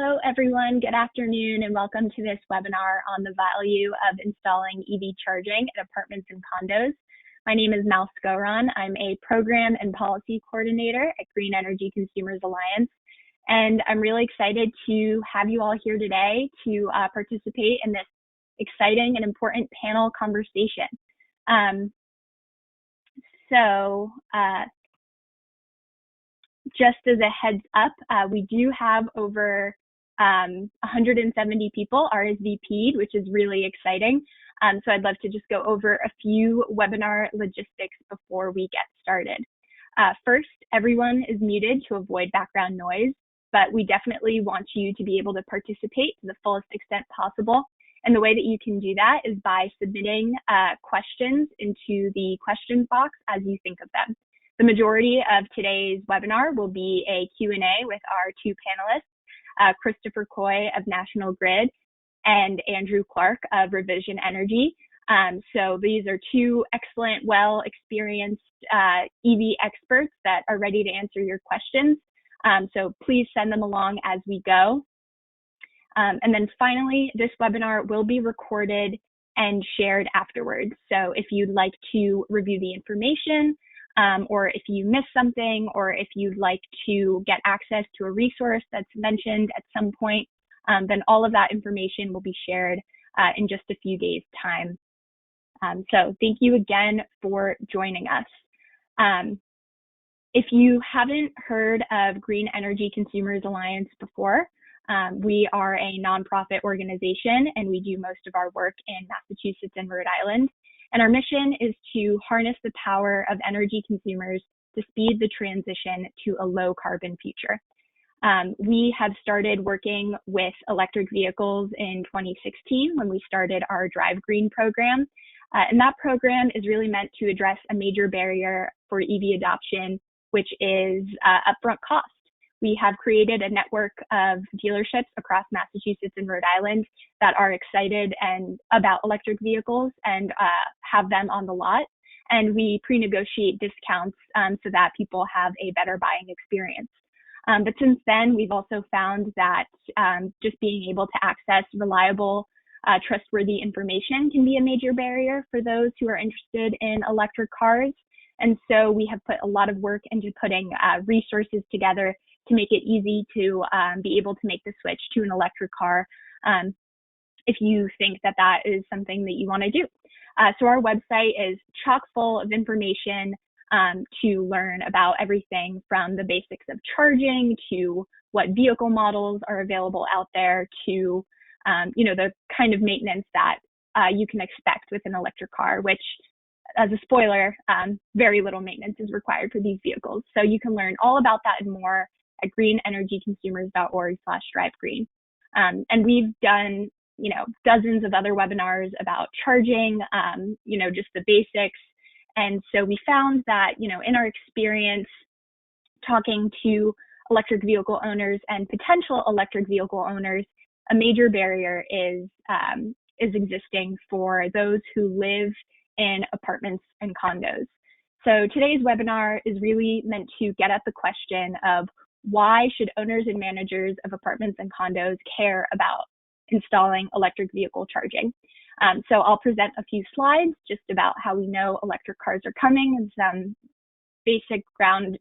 Hello, everyone. Good afternoon, and welcome to this webinar on the value of installing EV charging at apartments and condos. My name is Mal Skoron. I'm a program and policy coordinator at Green Energy Consumers Alliance, and I'm really excited to have you all here today to participate in this exciting and important panel conversation. Just as a heads up, we do have over 170 people RSVP'd, which is really exciting. So I'd love to just go over a few webinar logistics before we get started. First, everyone is muted to avoid background noise, but we definitely want you to be able to participate to the fullest extent possible. And the way that you can do that is by submitting questions into the questions box as you think of them. The majority of today's webinar will be a Q&A with our two panelists, Christopher Coy of National Grid and Andrew Clark of Revision Energy. So these are two excellent, well-experienced EV experts that are ready to answer your questions. So please send them along as we go. And then finally, this webinar will be recorded and shared afterwards. So if you'd like to review the information, or if you missed something, or if you'd like to get access to a resource that's mentioned at some point, then all of that information will be shared in just a few days' time. So thank you again for joining us. If you haven't heard of Green Energy Consumers Alliance before, we are a nonprofit organization, and we do most of our work in Massachusetts and Rhode Island. And our mission is to harness the power of energy consumers to speed the transition to a low carbon future. We have started working with electric vehicles in 2016 when we started our Drive Green program. And that program is really meant to address a major barrier for EV adoption, which is upfront cost. We have created a network of dealerships across Massachusetts and Rhode Island that are excited about electric vehicles and have them on the lot. And we pre-negotiate discounts so that people have a better buying experience. But since then, we've also found that just being able to access reliable, trustworthy information can be a major barrier for those who are interested in electric cars. And so we have put a lot of work into putting resources together to make it easy to be able to make the switch to an electric car if you think that that is something that you want to do. So our website is chock full of information to learn about everything from the basics of charging to what vehicle models are available out there to the kind of maintenance that you can expect with an electric car, which, as a spoiler, very little maintenance is required for these vehicles. So you can learn all about that and more at greenenergyconsumers.org/drivegreen. And we've done, dozens of other webinars about charging, just the basics. And so we found that, in our experience talking to electric vehicle owners and potential electric vehicle owners, a major barrier is existing for those who live in apartments and condos. So today's webinar is really meant to get at the question of why should owners and managers of apartments and condos care about installing electric vehicle charging? So I'll present a few slides just about how we know electric cars are coming and some basic ground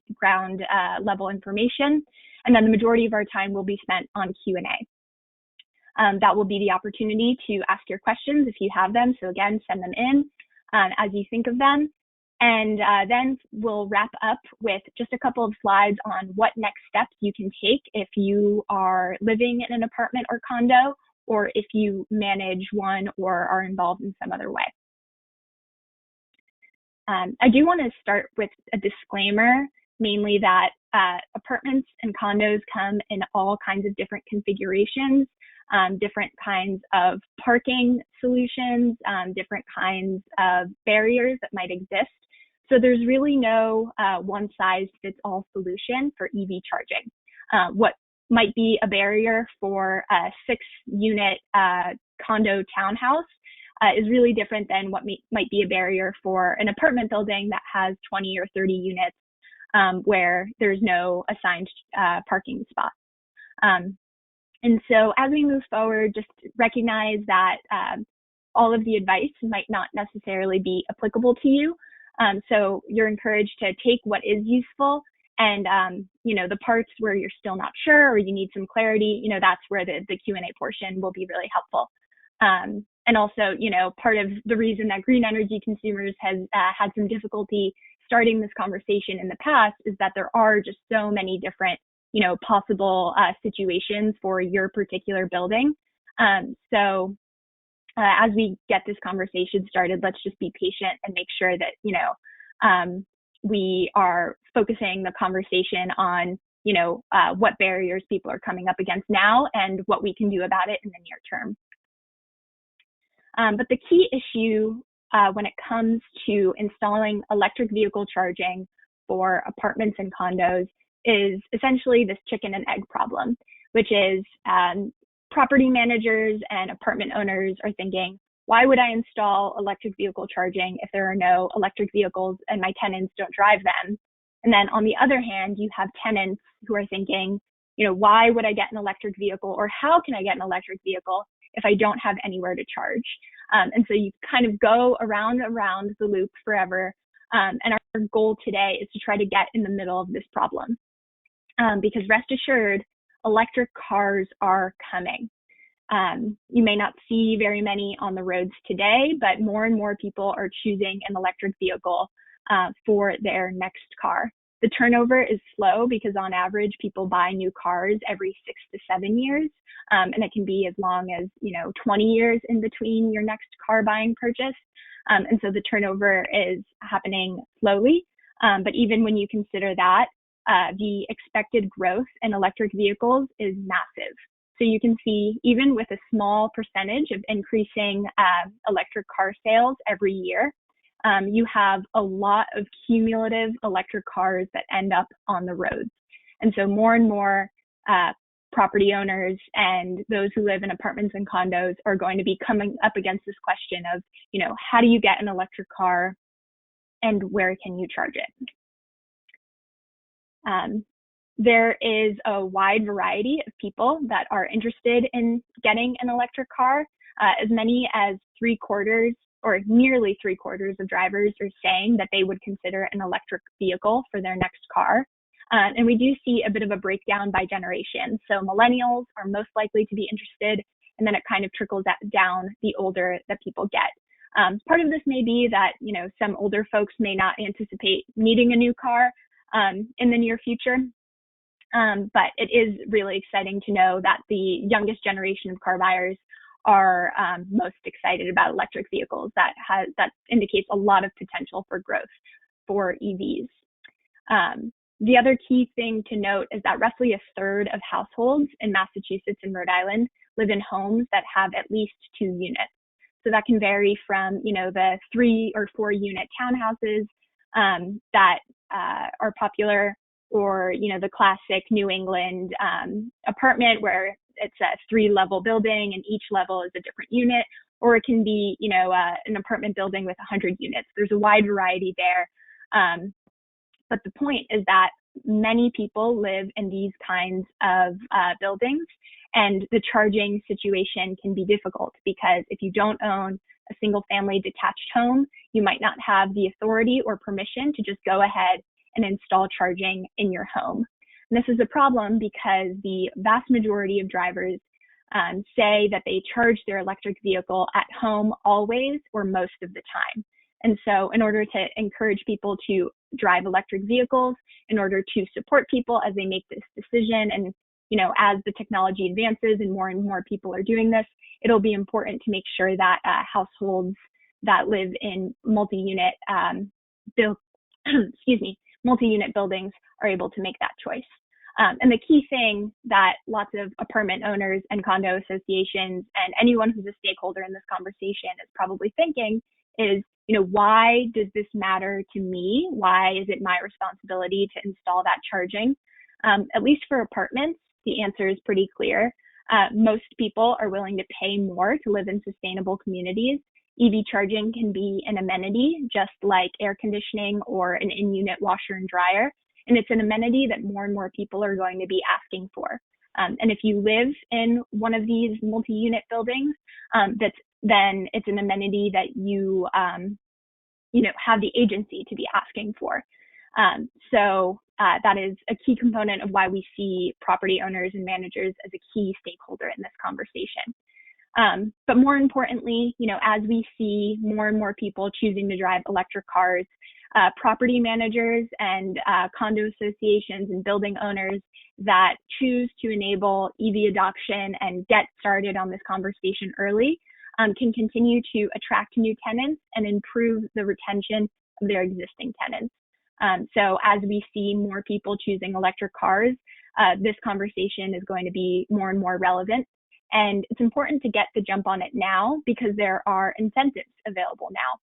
level information. And then the majority of our time will be spent on Q&A. That will be the opportunity to ask your questions if you have them. So again, send them in as you think of them. And then we'll wrap up with just a couple of slides on what next steps you can take if you are living in an apartment or condo, or if you manage one or are involved in some other way. I do want to start with a disclaimer, mainly that apartments and condos come in all kinds of different configurations, different kinds of parking solutions, different kinds of barriers that might exist. So there's really no one-size-fits-all solution for EV charging. What might be a barrier for a 6-unit condo townhouse is really different than what might be a barrier for an apartment building that has 20 or 30 units where there's no assigned parking spot. And so as we move forward, just recognize that all of the advice might not necessarily be applicable to you. So you're encouraged to take what is useful, and the parts where you're still not sure or you need some clarity, that's where the Q&A portion will be really helpful. And also, part of the reason that green energy consumers has had some difficulty starting this conversation in the past is that there are just so many different, possible situations for your particular building. So as we get this conversation started, let's just be patient and make sure that, we are focusing the conversation on, what barriers people are coming up against now and what we can do about it in the near term. But the key issue when it comes to installing electric vehicle charging for apartments and condos is essentially this chicken and egg problem, which is property managers and apartment owners are thinking, why would I install electric vehicle charging if there are no electric vehicles and my tenants don't drive them? And then on the other hand, you have tenants who are thinking, why would I get an electric vehicle, or how can I get an electric vehicle if I don't have anywhere to charge? And so you kind of go around the loop forever. And our goal today is to try to get in the middle of this problem. Because rest assured, electric cars are coming. You may not see very many on the roads today, but more and more people are choosing an electric vehicle for their next car. The turnover is slow because on average, people buy new cars every 6 to 7 years. And it can be as long as, 20 years in between your next car buying purchase. And so the turnover is happening slowly. But even when you consider that, the expected growth in electric vehicles is massive. So you can see, even with a small percentage of increasing electric car sales every year, you have a lot of cumulative electric cars that end up on the roads. And so more and more property owners and those who live in apartments and condos are going to be coming up against this question of, how do you get an electric car and where can you charge it? There is a wide variety of people that are interested in getting an electric car. As many as 3/4 or nearly 3/4 of drivers are saying that they would consider an electric vehicle for their next car. And we do see a bit of a breakdown by generation. So millennials are most likely to be interested, and then it kind of trickles down the older that people get. Part of this may be that, some older folks may not anticipate needing a new car in the near future. But it is really exciting to know that the youngest generation of car buyers are most excited about electric vehicles. That indicates a lot of potential for growth for EVs. The other key thing to note is that roughly 1/3 of households in Massachusetts and Rhode Island live in homes that have at least 2 units. So that can vary from, the 3 or 4 unit townhouses that are popular, or, the classic New England apartment where it's a 3-level building and each level is a different unit, or it can be, an apartment building with 100 units. There's a wide variety there. But the point is that many people live in these kinds of buildings, and the charging situation can be difficult because if you don't own a single family detached home, you might not have the authority or permission to just go ahead and install charging in your home. And this is a problem because the vast majority of drivers say that they charge their electric vehicle at home always or most of the time. And so in order to encourage people to drive electric vehicles, in order to support people as they make this decision, and as the technology advances and more people are doing this, it'll be important to make sure that households that live in multi-unit multi-unit buildings are able to make that choice. And the key thing that lots of apartment owners and condo associations and anyone who's a stakeholder in this conversation is probably thinking is, why does this matter to me? Why is it my responsibility to install that charging? At least for apartments, the answer is pretty clear. Most people are willing to pay more to live in sustainable communities. EV charging can be an amenity, just like air conditioning or an in-unit washer and dryer. And it's an amenity that more and more people are going to be asking for. And if you live in one of these multi-unit buildings, then it's an amenity that you have the agency to be asking for. So that is a key component of why we see property owners and managers as a key stakeholder in this conversation. But more importantly, as we see more and more people choosing to drive electric cars, property managers and condo associations and building owners that choose to enable EV adoption and get started on this conversation early can continue to attract new tenants and improve the retention of their existing tenants. So as we see more people choosing electric cars, this conversation is going to be more and more relevant. And it's important to get the jump on it now because there are incentives available now.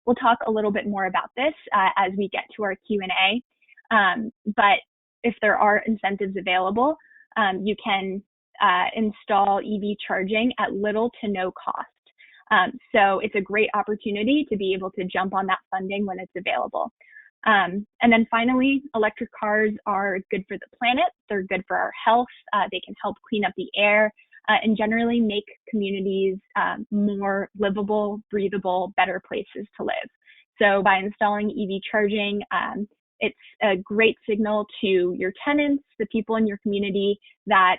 We'll talk a little bit more about this as we get to our Q&A. But if there are incentives available, you can install EV charging at little to no cost. So it's a great opportunity to be able to jump on that funding when it's available. And then finally, electric cars are good for the planet. They're good for our health. They can help clean up the air and generally make communities more livable, breathable, better places to live. So by installing EV charging, it's a great signal to your tenants, the people in your community, that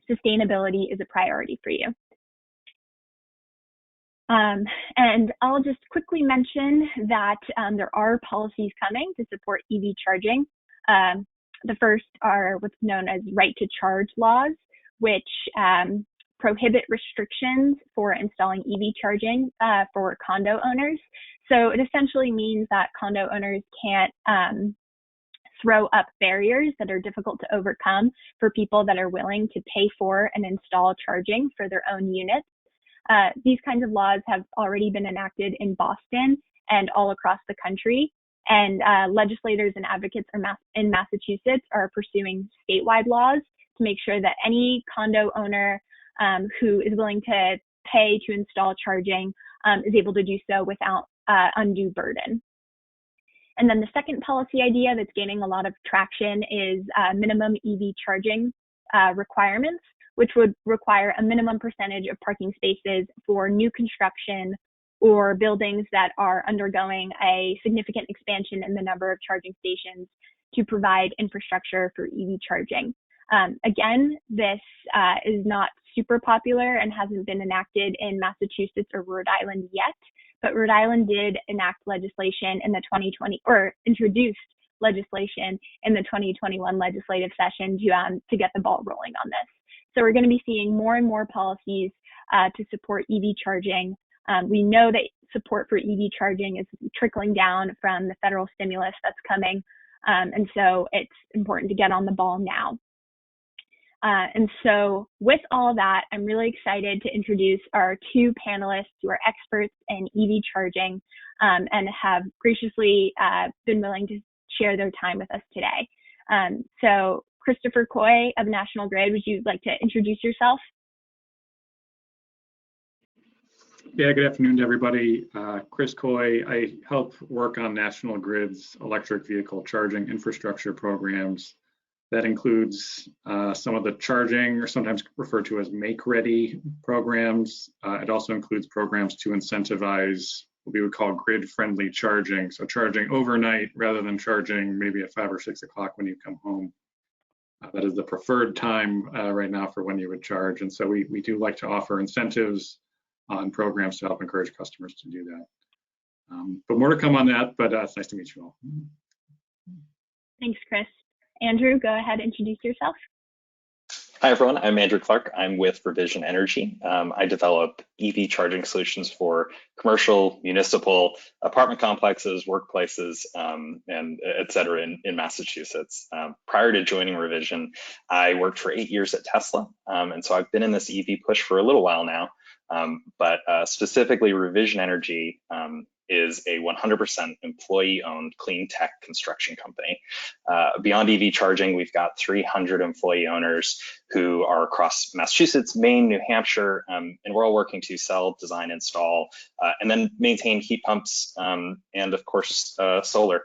sustainability is a priority for you. And I'll just quickly mention that there are policies coming to support EV charging. The first are what's known as right to charge laws, which prohibit restrictions for installing EV charging for condo owners. So it essentially means that condo owners can't throw up barriers that are difficult to overcome for people that are willing to pay for and install charging for their own units. These kinds of laws have already been enacted in Boston and all across the country. And legislators and advocates in Massachusetts are pursuing statewide laws to make sure that any condo owner who is willing to pay to install charging is able to do so without undue burden. And then the second policy idea that's gaining a lot of traction is minimum EV charging requirements, which would require a minimum percentage of parking spaces for new construction or buildings that are undergoing a significant expansion in the number of charging stations to provide infrastructure for EV charging. Again, this is not super popular and hasn't been enacted in Massachusetts or Rhode Island yet, but Rhode Island did enact legislation in the 2020, or introduced legislation in the 2021 legislative session to get the ball rolling on this. So we're going to be seeing more and more policies to support EV charging. We know that support for EV charging is trickling down from the federal stimulus that's coming. And so it's important to get on the ball now. And so with all that, I'm really excited to introduce our two panelists who are experts in EV charging and have graciously been willing to share their time with us today. So Christopher Coy of National Grid, would you like to introduce yourself? Yeah, good afternoon to everybody. Chris Coy. I help work on National Grid's electric vehicle charging infrastructure programs. That includes some of the charging, or sometimes referred to as make-ready programs. It also includes programs to incentivize what we would call grid-friendly charging. So charging overnight rather than charging maybe at 5 or 6 o'clock when you come home. That is the preferred time right now for when you would charge. And so we do like to offer incentives on programs to help encourage customers to do that. But more to come on that, but it's nice to meet you all. Thanks, Chris. Andrew, go ahead, introduce yourself. Hi, everyone. I'm Andrew Clark. I'm with Revision Energy. I develop EV charging solutions for commercial, municipal, apartment complexes, workplaces, and et cetera in Massachusetts. Prior to joining Revision, I worked for 8 years at Tesla. And so I've been in this EV push for a little while now. But specifically, Revision Energy is a 100% employee-owned clean tech construction company. Beyond EV charging, we've got 300 employee owners who are across Massachusetts, Maine, New Hampshire, and we're all working to sell, design, install, and then maintain heat pumps and, of course, solar.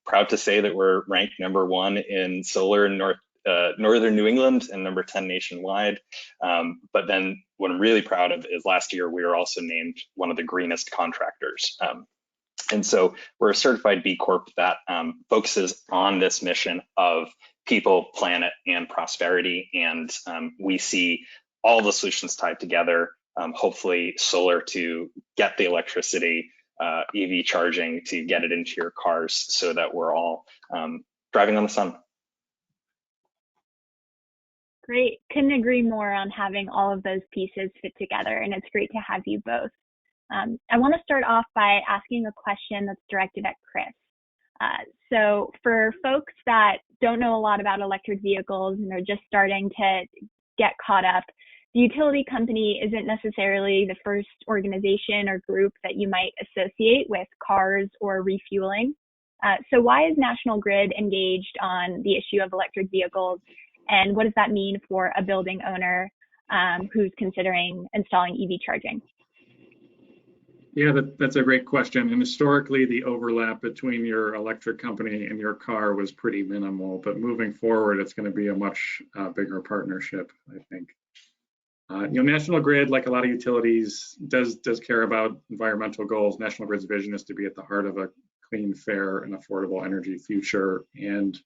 Proud to say that we're ranked #1 in solar in Northern New England and number 10 nationwide. But then what I'm really proud of is last year we were also named one of the greenest contractors. And so we're a certified B Corp that focuses on this mission of people, planet, and prosperity. And we see all the solutions tied together, hopefully solar to get the electricity, EV charging to get it into your cars so that we're all driving on the sun. Great. Couldn't agree more on having all of those pieces fit together, and it's great to have you both. I want to start off by asking a question that's directed at Chris. So for folks that don't know a lot about electric vehicles and are just starting to get caught up, the utility company isn't necessarily the first organization or group that you might associate with cars or refueling. So why is National Grid engaged on the issue of electric vehicles, and what does that mean for a building owner who's considering installing EV charging? Yeah, that's a great question. And historically, the overlap between your electric company and your car was pretty minimal. But moving forward, it's going to be a much bigger partnership, I think. National Grid, like a lot of utilities, does care about environmental goals. National Grid's vision is to be at the heart of a clean, fair, and affordable energy future. And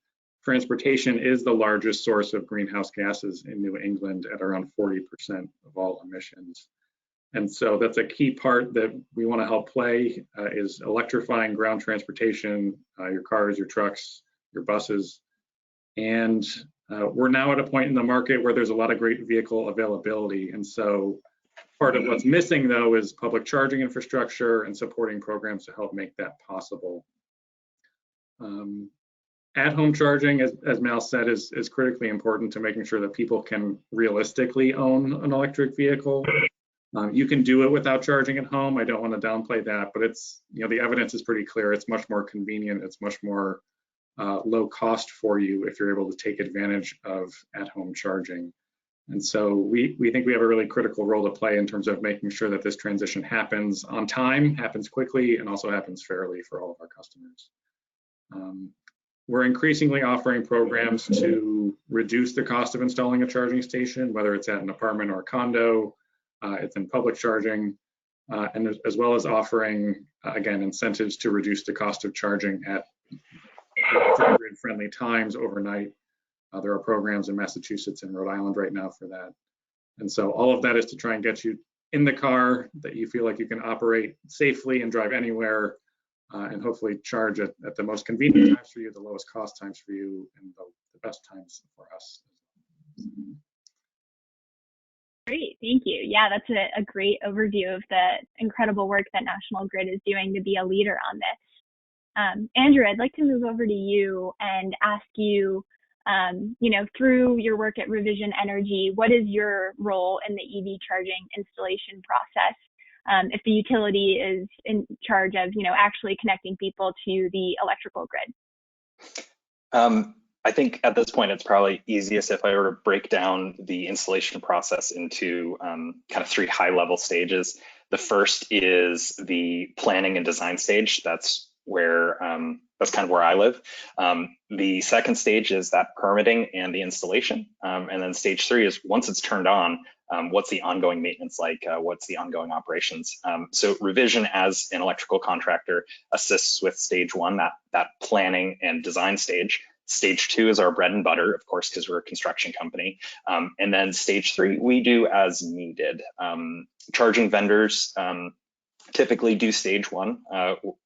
transportation is the largest source of greenhouse gases in New England at around 40% of all emissions. And so that's a key part that we want to help play is electrifying ground transportation, your cars, your trucks, your buses. And we're now at a point in the market where there's a lot of great vehicle availability. And so part of what's missing, though, is public charging infrastructure and supporting programs to help make that possible. At-home charging, as Mal said, is critically important to making sure that people can realistically own an electric vehicle. You can do it without charging at home. I don't want to downplay that, but it's, the evidence is pretty clear. It's much more convenient. It's much more low cost for you if you're able to take advantage of at-home charging. And so we think we have a really critical role to play in terms of making sure that this transition happens on time, happens quickly, and also happens fairly for all of our customers. We're increasingly offering programs to reduce the cost of installing a charging station, whether it's at an apartment or a condo. It's in public charging, and as well as offering, again, incentives to reduce the cost of charging at grid-friendly times overnight. There are programs in Massachusetts and Rhode Island right now for that. And so all of that is to try and get you in the car that you feel like you can operate safely and drive anywhere, and hopefully charge at the most convenient times for you, the lowest cost times for you, and the best times for us. Great, thank you. Yeah, that's a great overview of the incredible work that National Grid is doing to be a leader on this. Andrew, I'd like to move over to you and ask you, through your work at Revision Energy, what is your role in the EV charging installation process if the utility is in charge of, actually connecting people to the electrical grid? I think at this point, it's probably easiest if I were to break down the installation process into kind of 3 high-level stages. The first is the planning and design stage. That's where that's kind of where I live. The second stage is that permitting and the installation. And then stage 3 is once it's turned on, what's the ongoing maintenance like? What's the ongoing operations? So Revision, as an electrical contractor, assists with stage 1, that planning and design stage. Stage 2 is our bread and butter, of course, because we're a construction company. And then stage 3, we do as needed. Charging vendors typically do stage 1,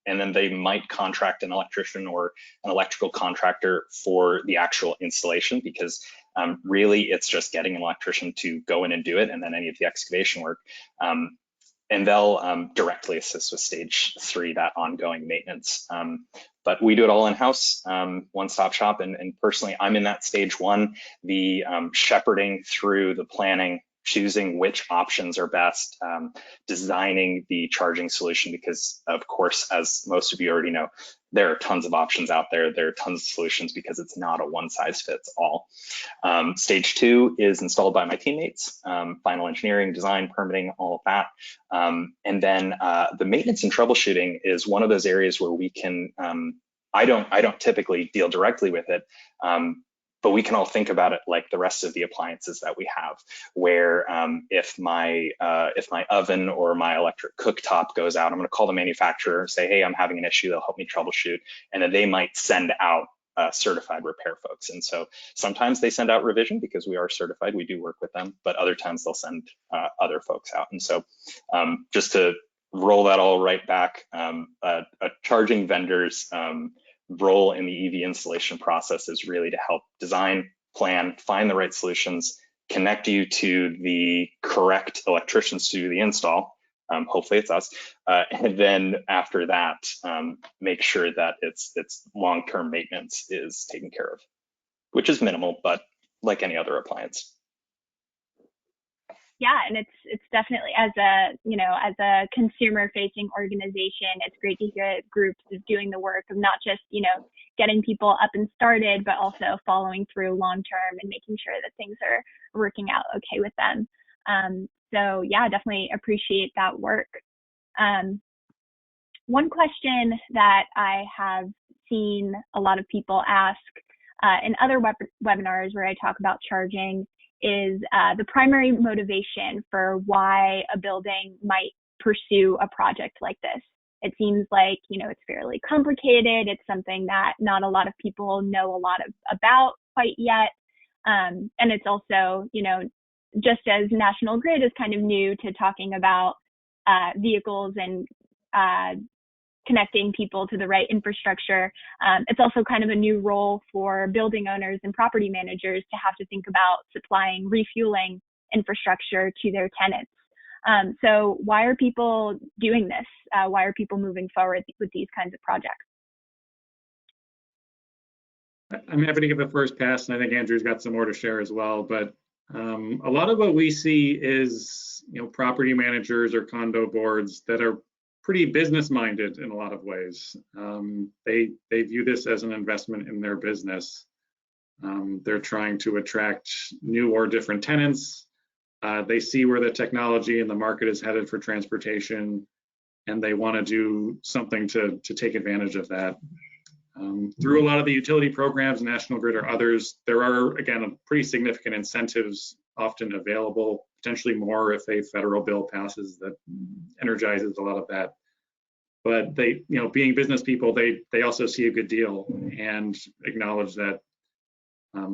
and then they might contract an electrician or an electrical contractor for the actual installation, because really it's just getting an electrician to go in and do it, and then any of the excavation work. And they'll directly assist with stage 3, that ongoing maintenance. But we do it all in-house, one-stop shop. And personally, I'm in that stage 1, the shepherding through the planning, choosing which options are best, designing the charging solution, because of course, as most of you already know, there are tons of options out there. There are tons of solutions because it's not a one-size-fits-all. Stage 2 is installed by my teammates, final engineering, design, permitting, all of that. And then the maintenance and troubleshooting is one of those areas where we can, I don't typically deal directly with it, but we can all think about it like the rest of the appliances that we have, where if my oven or my electric cooktop goes out, I'm going to call the manufacturer, say, hey, I'm having an issue. They'll help me troubleshoot, and then they might send out certified repair folks. And so sometimes they send out revision because we are certified. We do work with them, but other times they'll send other folks out. And so just to roll that all right back, a charging vendor's role in the EV installation process is really to help design, plan, find the right solutions, connect you to the correct electricians to do the install. Hopefully it's us. And then after that, make sure that its long-term maintenance is taken care of, which is minimal, but like any other appliance. Yeah, and it's definitely, as a consumer-facing organization, it's great to hear groups is doing the work of not just, getting people up and started, but also following through long-term and making sure that things are working out okay with them. So yeah, definitely appreciate that work. One question that I have seen a lot of people ask in other webinars where I talk about charging is the primary motivation for why a building might pursue a project like this. It seems like, it's fairly complicated. It's something that not a lot of people know a lot about quite yet. And it's also, just as National Grid is kind of new to talking about vehicles and connecting people to the right infrastructure, it's also kind of a new role for building owners and property managers to have to think about supplying refueling infrastructure to their tenants. So why are people doing this? Why are people moving forward with these kinds of projects? I'm happy to give a first pass, and I think Andrew's got some more to share as well. But a lot of what we see is, property managers or condo boards that are pretty business-minded in a lot of ways. They view this as an investment in their business. They're trying to attract new or different tenants. They see where the technology and the market is headed for transportation, and they want to do something to take advantage of that. Through a lot of the utility programs, National Grid or others, there are, again, pretty significant incentives often available, potentially more if a federal bill passes that energizes a lot of that. But they, being business people, they also see a good deal and acknowledge that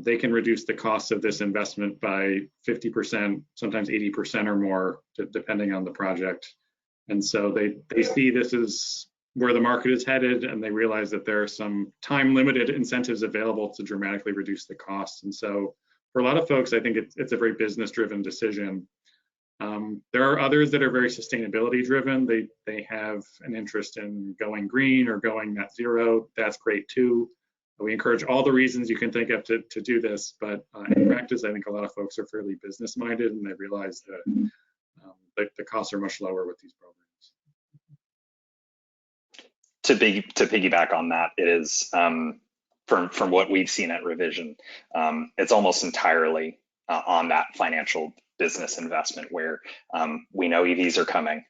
they can reduce the cost of this investment by 50%, sometimes 80% or more, depending on the project. And so they see this as where the market is headed, and they realize that there are some time-limited incentives available to dramatically reduce the cost. And so for a lot of folks, I think it's a very business-driven decision. There are others that are very sustainability-driven. They have an interest in going green or going net zero. That's great too. We encourage all the reasons you can think of to do this, but in practice, I think a lot of folks are fairly business-minded, and they realize that the costs are much lower with these programs. To piggyback on that, it is from what we've seen at Revision, it's almost entirely on that financial business investment where we know EVs are coming.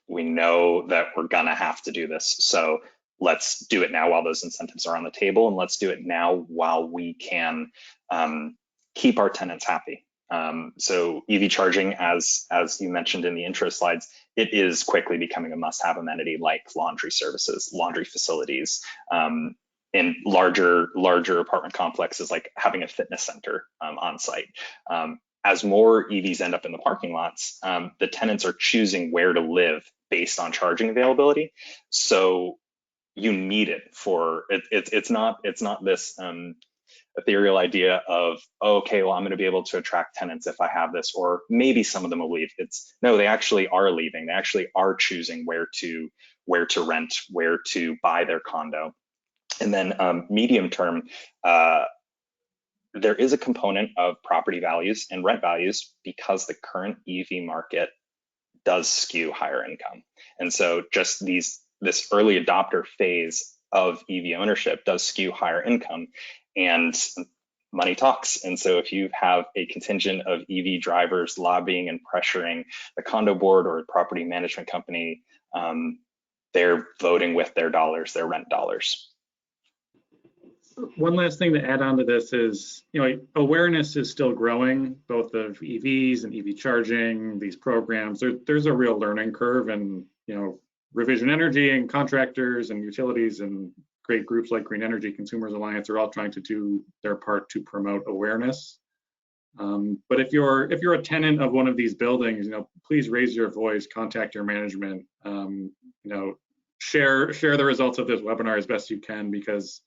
We know that we're gonna have to do this. So let's do it now while those incentives are on the table, and let's do it now while we can keep our tenants happy. So EV charging, as you mentioned in the intro slides, it is quickly becoming a must-have amenity like laundry services, laundry facilities, in larger apartment complexes like having a fitness center on site. As more EVs end up in the parking lots, the tenants are choosing where to live based on charging availability. So you need it for it's not this ethereal idea of, oh, okay, well, I'm going to be able to attract tenants if I have this, or maybe some of them will leave. No, they actually are leaving. They actually are choosing where to rent, where to buy their condo. And then medium term, there is a component of property values and rent values because the current EV market does skew higher income. And so just this early adopter phase of EV ownership does skew higher income, and money talks. And so if you have a contingent of EV drivers lobbying and pressuring the condo board or property management company, they're voting with their dollars, their rent dollars. One last thing to add on to this is, awareness is still growing, both of EVs and EV charging, these programs. There's a real learning curve, and, Revision Energy and contractors and utilities and great groups like Green Energy Consumers Alliance are all trying to do their part to promote awareness. But if you're a tenant of one of these buildings, please raise your voice, contact your management, share the results of this webinar as best you can, because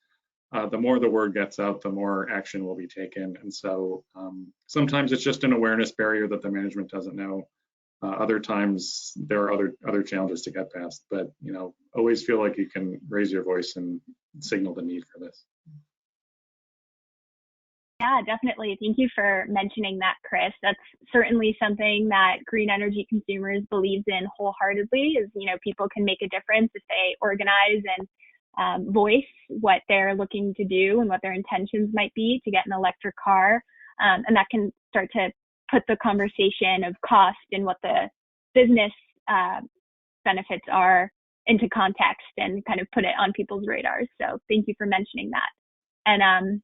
the more the word gets out, the more action will be taken. And so sometimes it's just an awareness barrier that the management doesn't know. Other times there are other challenges to get past, but always feel like you can raise your voice and signal the need for this. Yeah, definitely. Thank you for mentioning that, Chris. That's certainly something that Green Energy Consumers believes in wholeheartedly, is, people can make a difference if they organize and voice what they're looking to do and what their intentions might be to get an electric car. And that can start to put the conversation of cost and what the business benefits are into context and kind of put it on people's radars. So thank you for mentioning that. And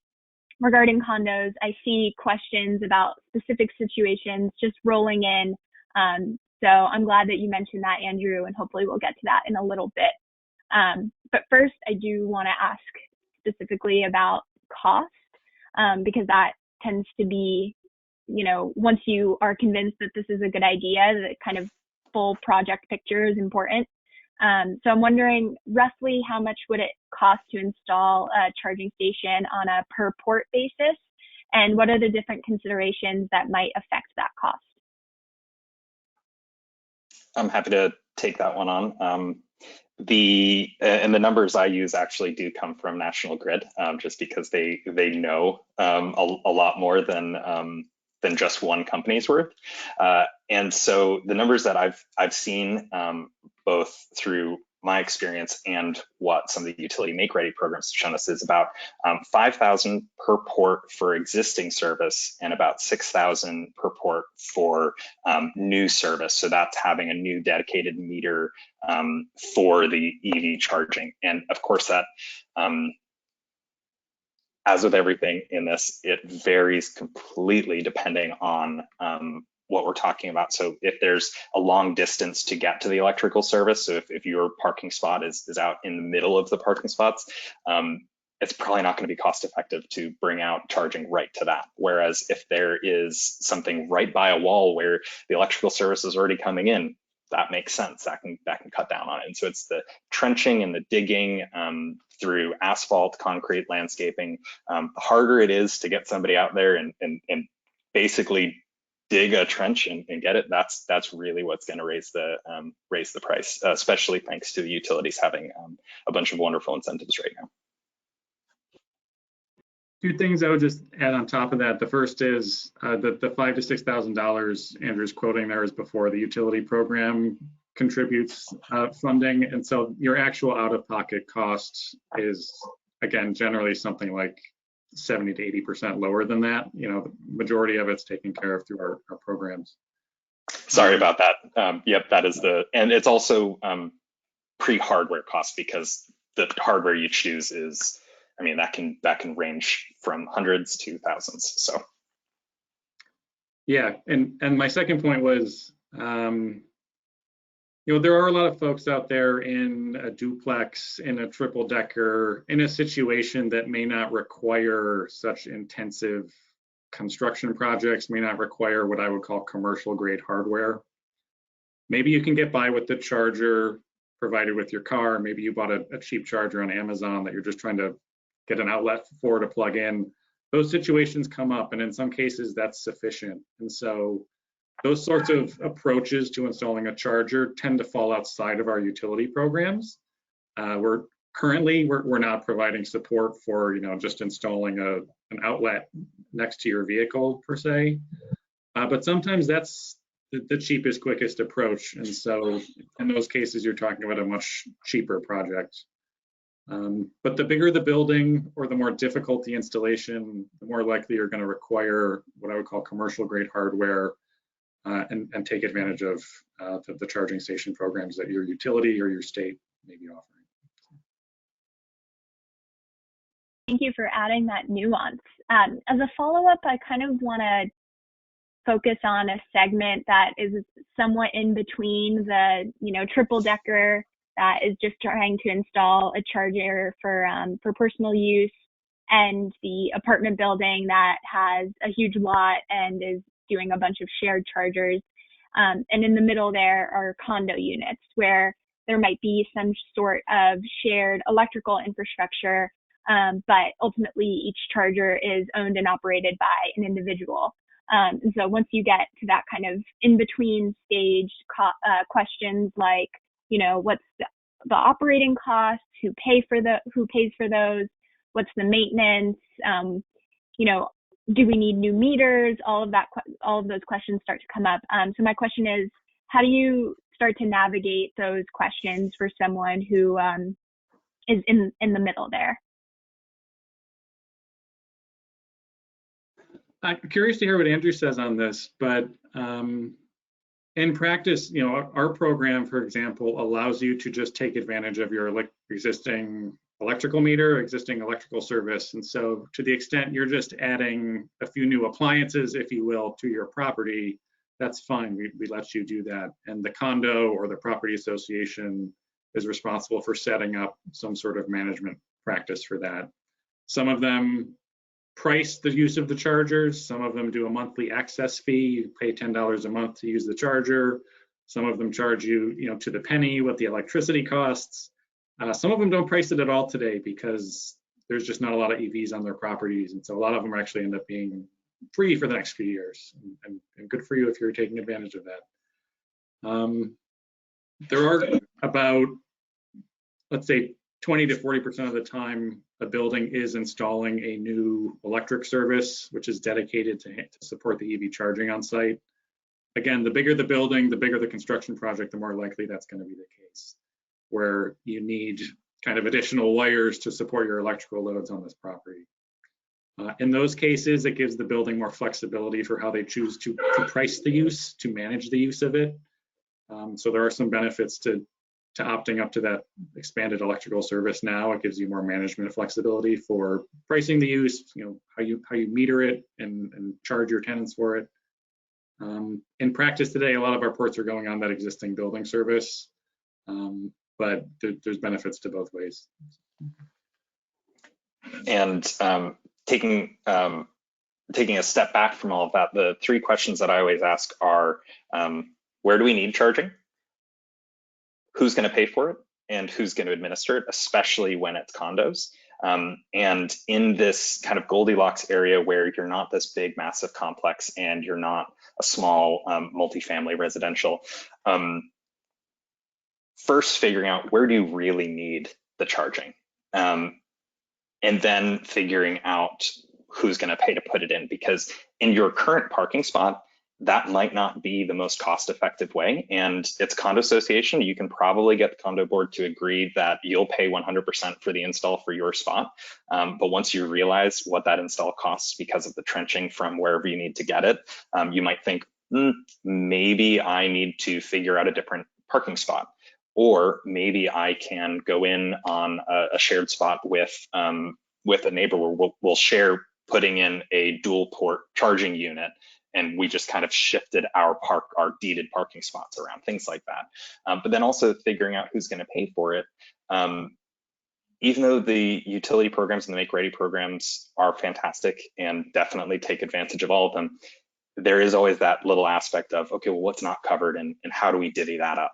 regarding condos, I see questions about specific situations just rolling in. So I'm glad that you mentioned that, Andrew, and hopefully we'll get to that in a little bit. But first, I do want to ask specifically about cost, because that tends to be, once you are convinced that this is a good idea, the kind of full project picture is important. So I'm wondering roughly how much would it cost to install a charging station on a per port basis, and what are the different considerations that might affect that cost? I'm happy to take that one on. The numbers I use actually do come from National Grid, just because they know a lot more than just one company's worth. And so the numbers that I've seen, both through my experience and what some of the utility make-ready programs have shown us, is about $5,000 per port for existing service and about $6,000 per port for new service. So that's having a new dedicated meter for the EV charging. And of course that, as with everything in this, it varies completely depending on what we're talking about. So if there's a long distance to get to the electrical service, so if your parking spot is out in the middle of the parking spots, it's probably not going to be cost effective to bring out charging right to that. Whereas if there is something right by a wall where the electrical service is already coming in, that makes sense. That can cut down on it. And so it's the trenching and the digging through asphalt, concrete, landscaping. The harder it is to get somebody out there and basically dig a trench and get it, that's really what's going to raise the price, especially thanks to the utilities having a bunch of wonderful incentives right now. Two things I would just add on top of that. The first is the $5,000 to $6,000 Andrew's quoting there is before the utility program contributes funding, and so your actual out-of-pocket cost is, again, generally something like 70 to 80% lower than that. The majority of it's taken care of through our programs. Sorry about that. Yep, that is and it's also pre-hardware cost, because the hardware you choose is, that can range from hundreds to thousands. So yeah, and my second point was, there are a lot of folks out there in a duplex, in a triple decker, in a situation that may not require such intensive construction projects, may not require what I would call commercial grade hardware. Maybe you can get by with the charger provided with your car. Maybe you bought a cheap charger on Amazon that you're just trying to get an outlet for to plug in. Those situations come up, and in some cases that's sufficient. And so those sorts of approaches to installing a charger tend to fall outside of our utility programs. We're not providing support for just installing an outlet next to your vehicle per se, but sometimes that's the cheapest, quickest approach. And so in those cases, you're talking about a much cheaper project. But the bigger the building or the more difficult the installation, the more likely you're going to require what I would call commercial grade hardware, and take advantage of the charging station programs that your utility or your state may be offering. Thank you for adding that nuance. As a follow-up, I kind of want to focus on a segment that is somewhat in between the, triple decker that is just trying to install a charger for personal use, and the apartment building that has a huge lot and is doing a bunch of shared chargers. And in the middle there are condo units where there might be some sort of shared electrical infrastructure, but ultimately each charger is owned and operated by an individual. And so once you get to that kind of in-between stage, questions like, what's the operating costs, who pays for those, what's the maintenance, do we need new meters? All of those questions start to come up. So my question is, how do you start to navigate those questions for someone who is in the middle there? I'm curious to hear what Andrew says on this, but in practice, our program, for example, allows you to just take advantage of your existing electrical meter, existing electrical service. And so to the extent you're just adding a few new appliances, if you will, to your property, that's fine. We let you do that. And the condo or the property association is responsible for setting up some sort of management practice for that. Some of them price the use of the chargers. Some of them do a monthly access fee. You pay $10 a month to use the charger. Some of them charge you, to the penny what the electricity costs. Some of them don't price it at all today because there's just not a lot of EVs on their properties. And so a lot of them actually end up being free for the next few years. And good for you if you're taking advantage of that. There are about, let's say, 20 to 40% of the time, a building is installing a new electric service, which is dedicated to support the EV charging on site. Again, the bigger the building, the bigger the construction project, the more likely that's going to be the case, where you need kind of additional wires to support your electrical loads on this property. In those cases, it gives the building more flexibility for how they choose to price the use, to manage the use of it. So there are some benefits to opting up to that expanded electrical service now. It gives you more management flexibility for pricing the use, how you meter it and charge your tenants for it. In practice today, a lot of our ports are going on that existing building service, but there's benefits to both ways. And taking a step back from all of that, the three questions that I always ask are, where do we need charging? Who's going to pay for it? And who's going to administer it, especially when it's condos? And in this kind of Goldilocks area where you're not this big, massive complex and you're not a small multifamily residential, first figuring out where do you really need the charging? And then figuring out who's going to pay to put it in, because in your current parking spot, that might not be the most cost-effective way. And it's a condo association. You can probably get the condo board to agree that you'll pay 100% for the install for your spot. But once you realize what that install costs because of the trenching from wherever you need to get it, you might think, maybe I need to figure out a different parking spot. Or maybe I can go in on a shared spot with a neighbor where we'll share putting in a dual port charging unit, and we just kind of shifted our deeded parking spots around, things like that. But then also figuring out who's going to pay for it. Even though the utility programs and the Make Ready programs are fantastic and definitely take advantage of all of them, there is always that little aspect of, okay, well, what's not covered and how do we divvy that up?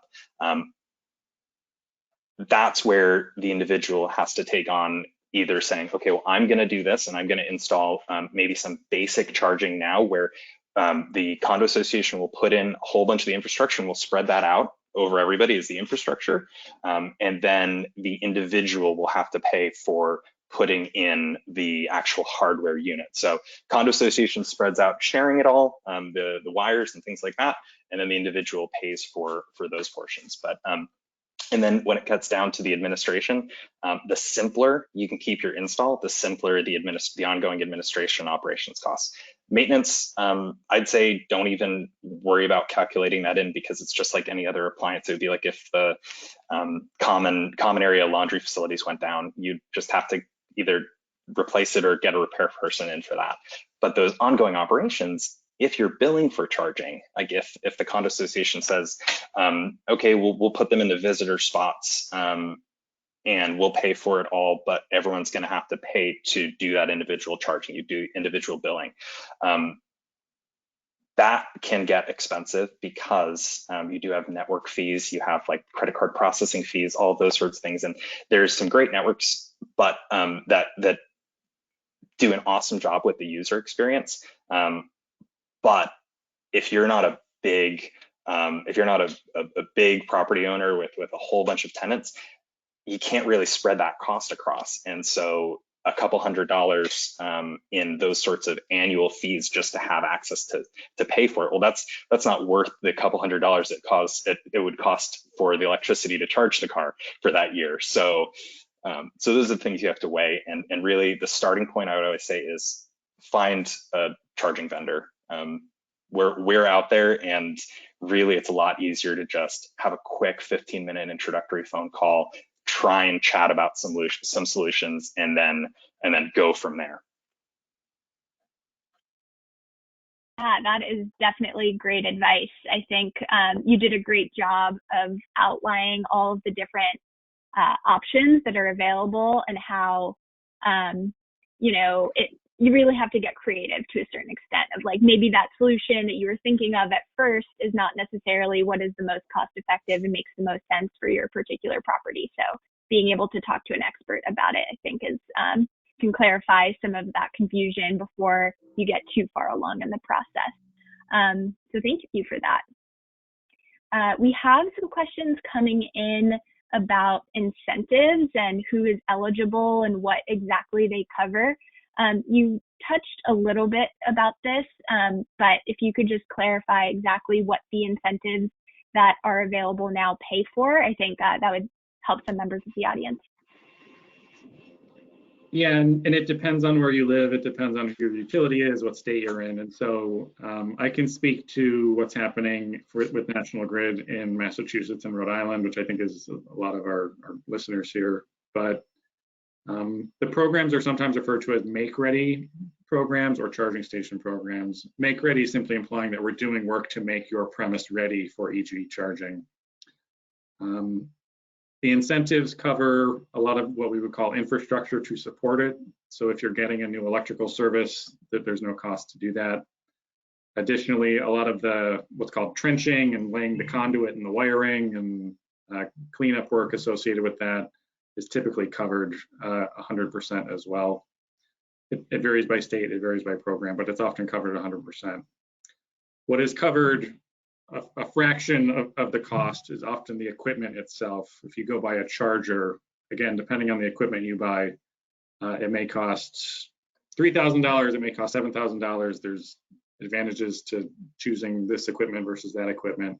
That's where the individual has to take on either saying, okay, well, I'm going to do this and I'm going to install maybe some basic charging now, where the condo association will put in a whole bunch of the infrastructure and we'll spread that out over everybody as the infrastructure. And then the individual will have to pay for putting in the actual hardware unit. So condo association spreads out sharing it all, the wires and things like that, and then the individual pays for those portions. But and then when it cuts down to the administration, the simpler you can keep your install, the simpler the ongoing administration operations costs. Maintenance, I'd say don't even worry about calculating that in, because it's just like any other appliance. It would be like if the common area laundry facilities went down, you'd just have to either replace it or get a repair person in for that. But those ongoing operations, if you're billing for charging, like if the condo association says, okay, we'll put them in the visitor spots and we'll pay for it all, but everyone's going to have to pay to do that individual charging, you do individual billing. That can get expensive because you do have network fees, you have like credit card processing fees, all of those sorts of things. And there's some great networks, but that do an awesome job with the user experience. But if you're not a big, a big property owner with a whole bunch of tenants, you can't really spread that cost across. And so a couple $100 in those sorts of annual fees just to have access to pay for it, well, that's not worth the couple $100 it would cost for the electricity to charge the car for that year. So those are the things you have to weigh. And really the starting point I would always say is find a charging vendor. We're out there, and really it's a lot easier to just have a quick 15-minute introductory phone call, try and chat about some solutions, and then go from there. Yeah, that is definitely great advice. I think you did a great job of outlining all of the different options that are available and how, you really have to get creative to a certain extent of like maybe that solution that you were thinking of at first is not necessarily what is the most cost effective and makes the most sense for your particular property. So being able to talk to an expert about it, I think is can clarify some of that confusion before you get too far along in the process. So thank you for that. We have some questions coming in about incentives and who is eligible and what exactly they cover. You touched a little bit about this, but if you could just clarify exactly what the incentives that are available now pay for, I think that would help some members of the audience. Yeah, and it depends on where you live. It depends on who your utility is, what state you're in. And so I can speak to what's happening with National Grid in Massachusetts and Rhode Island, which I think is a lot of our listeners here. But the programs are sometimes referred to as make-ready programs or charging station programs. Make-ready is simply implying that we're doing work to make your premise ready for EV charging. The incentives cover a lot of what we would call infrastructure to support it. So if you're getting a new electrical service, there's no cost to do that. Additionally, a lot of the what's called trenching and laying the conduit and the wiring and cleanup work associated with that is typically covered 100% as well. It varies by state, it varies by program, but it's often covered 100%. What is covered a fraction of the cost is often the equipment itself. If you go buy a charger, again, depending on the equipment you buy, it may cost $3,000, it may cost $7,000. There's advantages to choosing this equipment versus that equipment.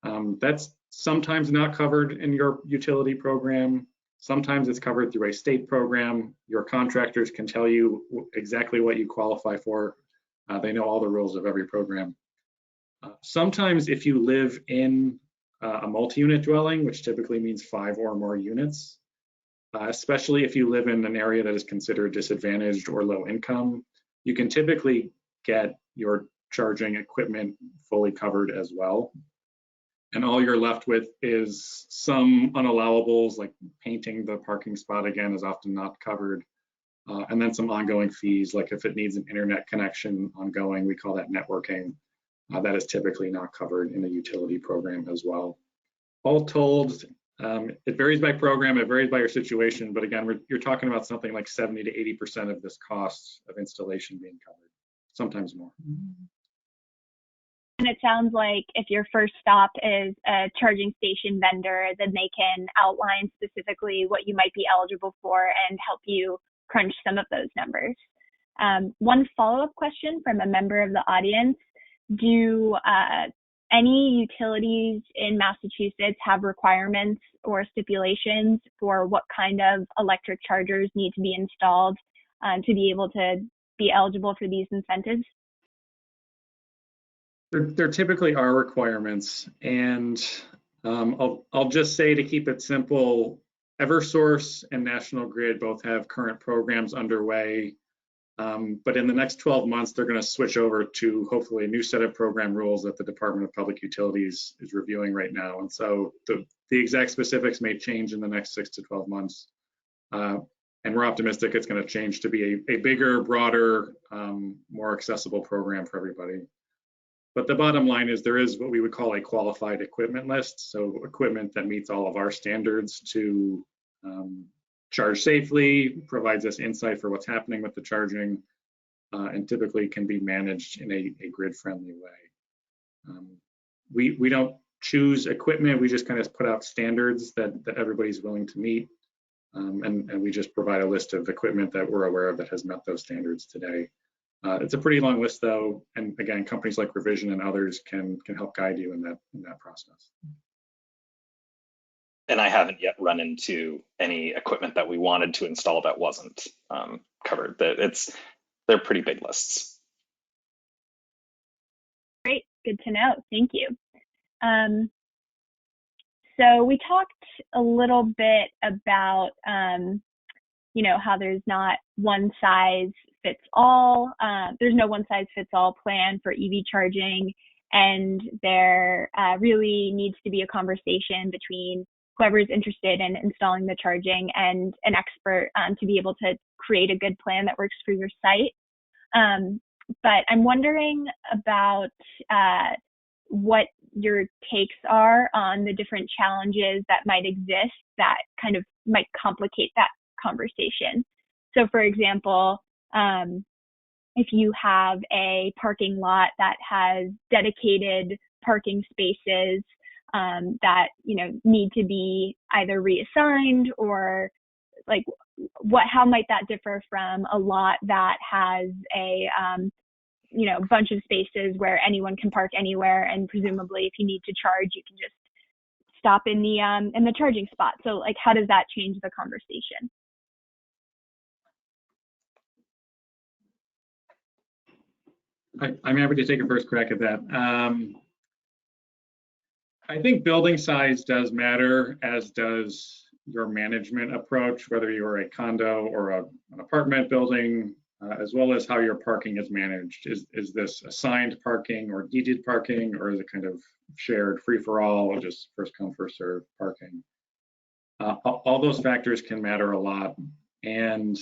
That's sometimes not covered in your utility program. Sometimes it's covered through a state program. Your contractors can tell you exactly what you qualify for. They know all the rules of every program. Sometimes if you live in a multi-unit dwelling, which typically means 5 or more units, especially if you live in an area that is considered disadvantaged or low income, you can typically get your charging equipment fully covered as well. And all you're left with is some unallowables, like painting the parking spot again is often not covered. And then some ongoing fees, like if it needs an internet connection ongoing, we call that networking. That is typically not covered in the utility program as well. All told, it varies by program, it varies by your situation, but again, you're talking about something like 70 to 80% of this cost of installation being covered, sometimes more. And it sounds like if your first stop is a charging station vendor, then they can outline specifically what you might be eligible for and help you crunch some of those numbers. One follow-up question from a member of the audience. Do any utilities in Massachusetts have requirements or stipulations for what kind of electric chargers need to be installed to be able to be eligible for these incentives? There typically are requirements, and I'll just say, to keep it simple, Eversource and National Grid both have current programs underway, but in the next 12 months, they're going to switch over to hopefully a new set of program rules that the Department of Public Utilities is reviewing right now. And so the exact specifics may change in the next 6 to 12 months. And we're optimistic it's going to change to be a bigger, broader, more accessible program for everybody. But the bottom line is there is what we would call a qualified equipment list. So equipment that meets all of our standards to charge safely, provides us insight for what's happening with the charging, and typically can be managed in a grid-friendly way. We don't choose equipment, we just kind of put out standards that everybody's willing to meet. And we just provide a list of equipment that we're aware of that has met those standards today. It's a pretty long list though, and again, companies like Revision and others can help guide you in that process. And I haven't yet run into any equipment that we wanted to install that wasn't covered. They're pretty big lists. Great, good to know. Thank you. So we talked a little bit about, how there's not one size fits all. There's no one size fits all plan for EV charging, and there really needs to be a conversation between whoever's interested in installing the charging and an expert to be able to create a good plan that works for your site. But I'm wondering about what your takes are on the different challenges that might exist that kind of might complicate that conversation. So for example, if you have a parking lot that has dedicated parking spaces that need to be either reassigned, or like how might that differ from a lot that has a bunch of spaces where anyone can park anywhere, and presumably if you need to charge, you can just stop in the charging spot. So like, how does that change the conversation? I'm happy to take a first crack at that. I think building size does matter, as does your management approach, whether you're a condo or an apartment building, as well as how your parking is managed. Is this assigned parking or deeded parking, or is it kind of shared free-for-all, or just first come, first served parking? All those factors can matter a lot. And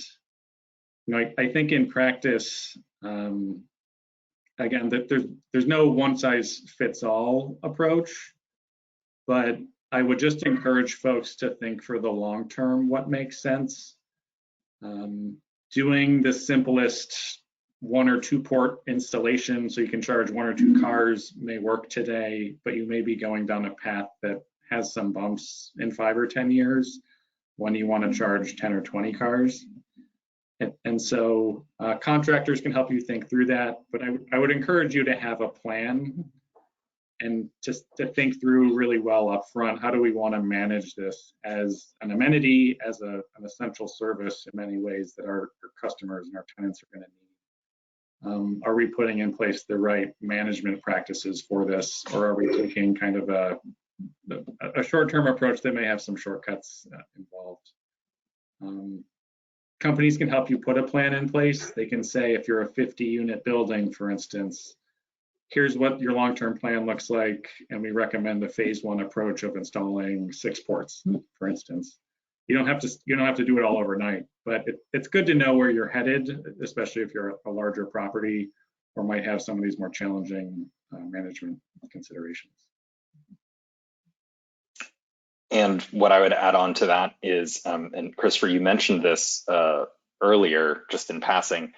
I think in practice, again, that there's no one size fits all approach, but I would just encourage folks to think for the long term what makes sense. Doing the simplest 1 or 2 port installation so you can charge 1 or 2 cars may work today, but you may be going down a path that has some bumps in 5 or 10 years when you want to charge 10 or 20 cars. And so contractors can help you think through that, but I would encourage you to have a plan and just to think through really well up front, how do we want to manage this as an amenity, as an essential service in many ways that our customers and our tenants are going to need? Are we putting in place the right management practices for this, or are we taking kind of a short-term approach that may have some shortcuts involved? Companies can help you put a plan in place. They can say, if you're a 50-unit building, for instance, here's what your long-term plan looks like, and we recommend the phase 1 approach of installing 6 ports, for instance. You don't have to do it all overnight, but it's good to know where you're headed, especially if you're a larger property or might have some of these more challenging management considerations. And what I would add on to that is, and Christopher, you mentioned this earlier, just in passing,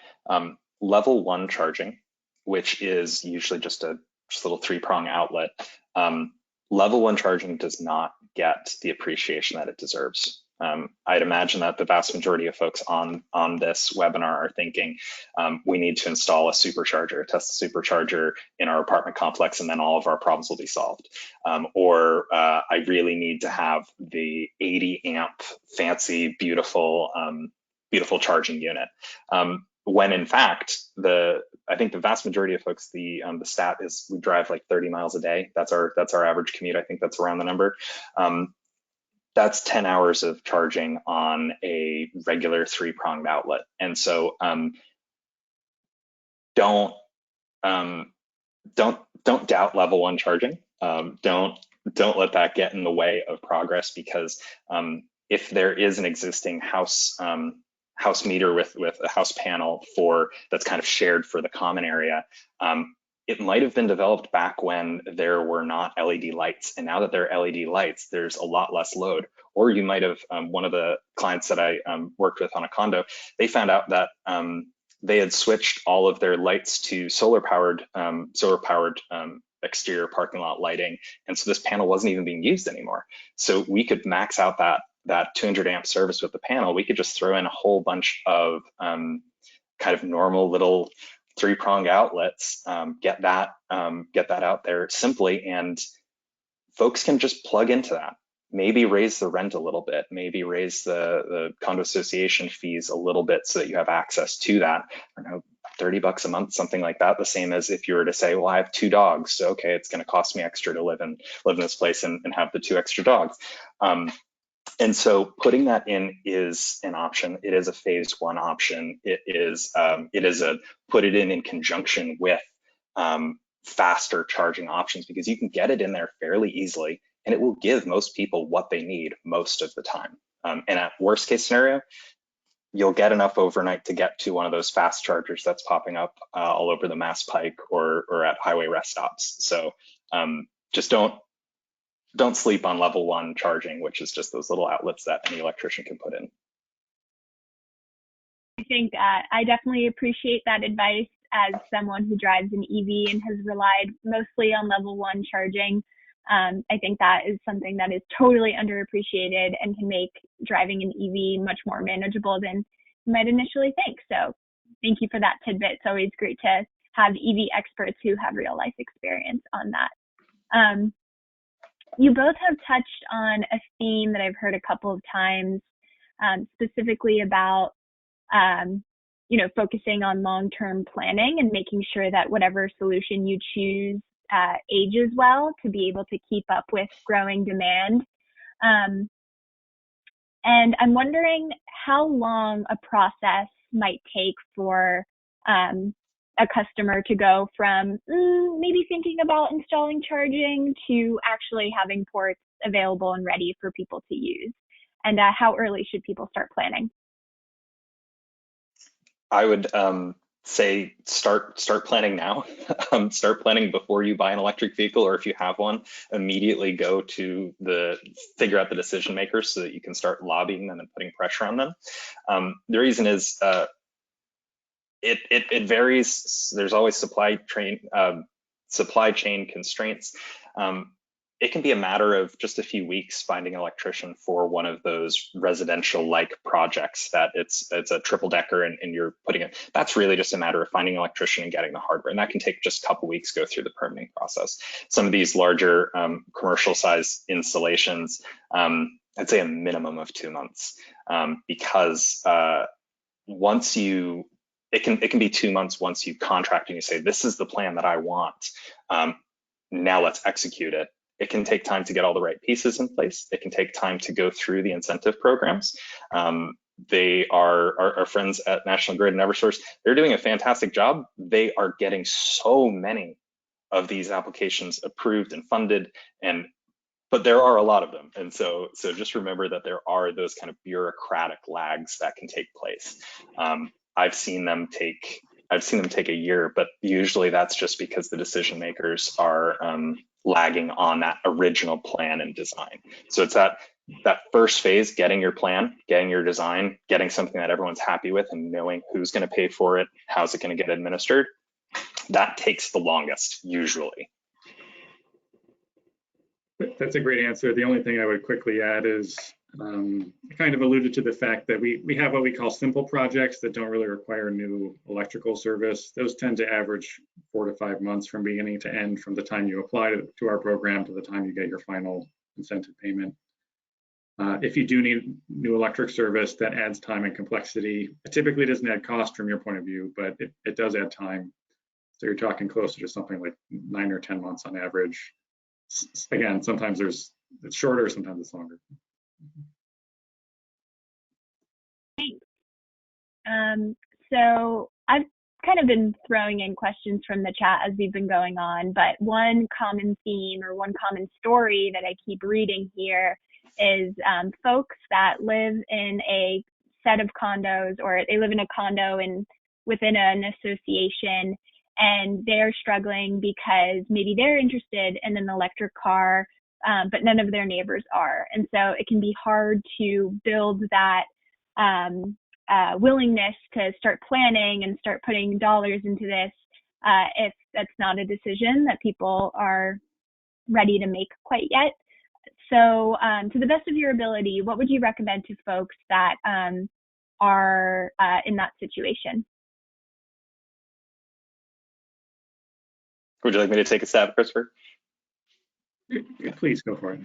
level 1 charging, which is usually just a little 3-prong outlet. Level 1 charging does not get the appreciation that it deserves. I'd imagine that the vast majority of folks on this webinar are thinking, we need to install a supercharger, test the supercharger in our apartment complex, and then all of our problems will be solved. Or I really need to have the 80 amp, fancy, beautiful charging unit. When in fact, I think the vast majority of folks, the stat is we drive like 30 miles a day. That's our average commute. I think that's around the number. that's 10 hours of charging on a regular 3-pronged outlet. And so don't doubt level 1 charging. Don't let that get in the way of progress, because if there is an existing house meter with a house panel that's kind of shared for the common area, it might have been developed back when there were not LED lights, and now that there are LED lights, there's a lot less load. Or you might have, one of the clients that I worked with on a condo, they found out that they had switched all of their lights to solar powered exterior parking lot lighting, and so this panel wasn't even being used anymore. So we could max out that 200 amp service with the panel. We could just throw in a whole bunch of kind of normal little 3-prong outlets, get that out there simply, and folks can just plug into that. Maybe raise the rent a little bit, maybe raise the condo association fees a little bit so that you have access to that. I don't know, $30 a month, something like that. The same as if you were to say, well, I have 2 dogs, so okay, it's going to cost me extra to live in this place and have the 2 extra dogs. And so putting that in is an option. It is a phase 1 option. It is a put it in conjunction with faster charging options, because you can get it in there fairly easily, and it will give most people what they need most of the time. And at worst case scenario, you'll get enough overnight to get to one of those fast chargers that's popping up all over the Mass Pike or at highway rest stops. So just don't sleep on level 1 charging, which is just those little outlets that any electrician can put in. I think I definitely appreciate that advice as someone who drives an EV and has relied mostly on level 1 charging. I think that is something that is totally underappreciated and can make driving an EV much more manageable than you might initially think. So thank you for that tidbit. It's always great to have EV experts who have real life experience on that. You both have touched on a theme that I've heard a couple of times, specifically about focusing on long-term planning and making sure that whatever solution you choose ages well to be able to keep up with growing demand. And I'm wondering how long a process might take for a customer to go from maybe thinking about installing charging to actually having ports available and ready for people to use, and how early should people start planning? I would say start planning now. Start planning before you buy an electric vehicle, or if you have one, immediately go to figure out the decision makers so that you can start lobbying them and putting pressure on them. The reason is it varies. There's always supply chain constraints. It can be a matter of just a few weeks finding an electrician for one of those residential-like projects that it's a triple decker and you're putting it. That's really just a matter of finding an electrician and getting the hardware, and that can take just a couple weeks to go through the permitting process. Some of these larger commercial size installations, I'd say a minimum of 2 months, because once you it can be 2 months once you contract and you say, this is the plan that I want. Now let's execute it. It can take time to get all the right pieces in place. It can take time to go through the incentive programs. They are our friends at National Grid and Eversource. They're doing a fantastic job. They are getting so many of these applications approved and funded, but there are a lot of them. And so just remember that there are those kind of bureaucratic lags that can take place. I've seen them take a year, but usually that's just because the decision makers are lagging on that original plan and design. So it's that first phase, getting your plan, getting your design, getting something that everyone's happy with, and knowing who's going to pay for it, how's it going to get administered. That takes the longest usually. That's a great answer. The only thing I would quickly add is I kind of alluded to the fact that we have what we call simple projects that don't really require new electrical service. Those tend to average 4 to 5 months from beginning to end, from the time you apply to our program to the time you get your final incentive payment. If you do need new electric service, that adds time and complexity. It typically doesn't add cost from your point of view, but it does add time. So you're talking closer to something like 9 or 10 months on average. Again, sometimes it's shorter, sometimes it's longer. Thanks. So I've kind of been throwing in questions from the chat as we've been going on, but one common theme or one common story that I keep reading here is folks that live in a set of condos, or they live in a condo and within an association, and they're struggling because maybe they're interested in an electric car, but none of their neighbors are. And so it can be hard to build that willingness to start planning and start putting dollars into this if that's not a decision that people are ready to make quite yet. So to the best of your ability, what would you recommend to folks that are in that situation? Would you like me to take a stab, Christopher? Please go for it.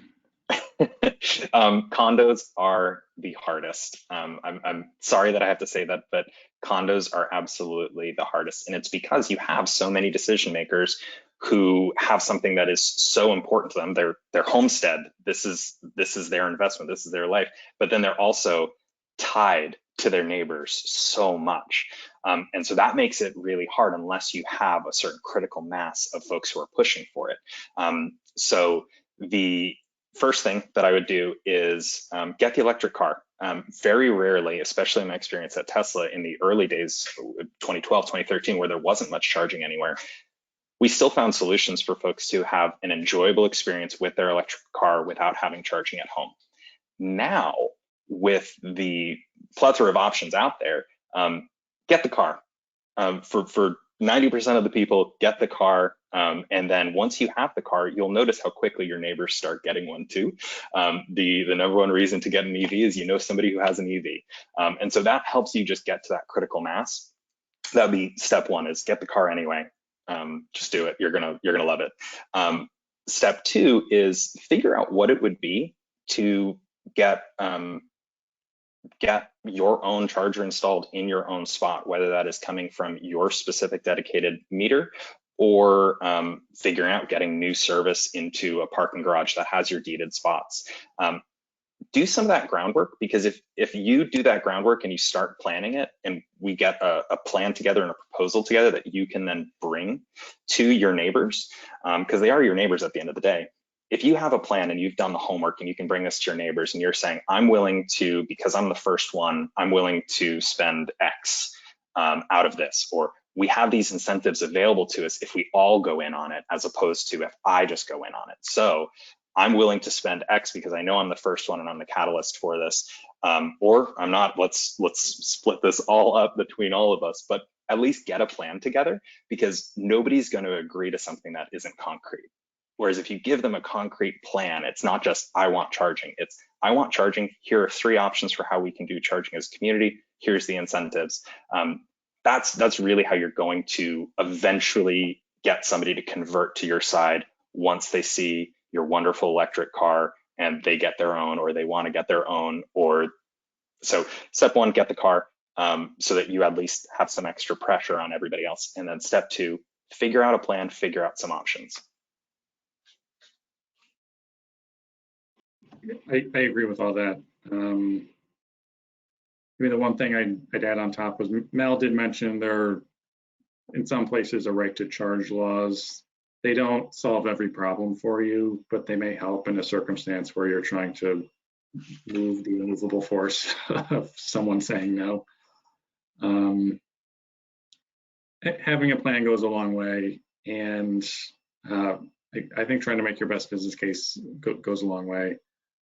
Condos are the hardest. I'm sorry that I have to say that, but condos are absolutely the hardest. And it's because you have so many decision makers who have something that is so important to them, their homestead. This is their investment, this is their life, but then they're also tied to their neighbors so much. And so that makes it really hard unless you have a certain critical mass of folks who are pushing for it. So the first thing that I would do is get the electric car. Very rarely, especially in my experience at Tesla in the early days, 2012, 2013, where there wasn't much charging anywhere, we still found solutions for folks to have an enjoyable experience with their electric car without having charging at home. Now, with the plethora of options out there, get the car. For 90% of the people, get the car. And then once you have the car, you'll notice how quickly your neighbors start getting one too. The number one reason to get an EV is you know somebody who has an EV. And so that helps you just get to that critical mass. That'd be step one, is get the car anyway. Just do it. You're gonna love it. Step two is figure out what it would be to get your own charger installed in your own spot, whether that is coming from your specific dedicated meter or figuring out getting new service into a parking garage that has your deeded spots. Do some of that groundwork, because if you do that groundwork and you start planning it, and we get a plan together and a proposal together that you can then bring to your neighbors, because they are your neighbors at the end of the day. If you have a plan and you've done the homework and you can bring this to your neighbors and you're saying, I'm willing to, because I'm the first one, I'm willing to spend X out of this, or we have these incentives available to us if we all go in on it, as opposed to if I just go in on it. So I'm willing to spend X because I know I'm the first one and I'm the catalyst for this, or I'm not. Let's split this all up between all of us, but at least get a plan together, because nobody's going to agree to something that isn't concrete. Whereas if you give them a concrete plan, it's not just I want charging, it's I want charging. Here are 3 options for how we can do charging as a community. Here's the incentives. That's really how you're going to eventually get somebody to convert to your side once they see your wonderful electric car and they get their own, or they want to get their own. Or so step 1, get the car, so that you at least have some extra pressure on everybody else. And then step 2, figure out a plan, figure out some options. I agree with all that. Maybe the one thing I'd add on top was Mel did mention there are, in some places, a right to charge laws. They don't solve every problem for you, but they may help in a circumstance where you're trying to move the immovable force of someone saying no. Having a plan goes a long way, and I think trying to make your best business case goes a long way.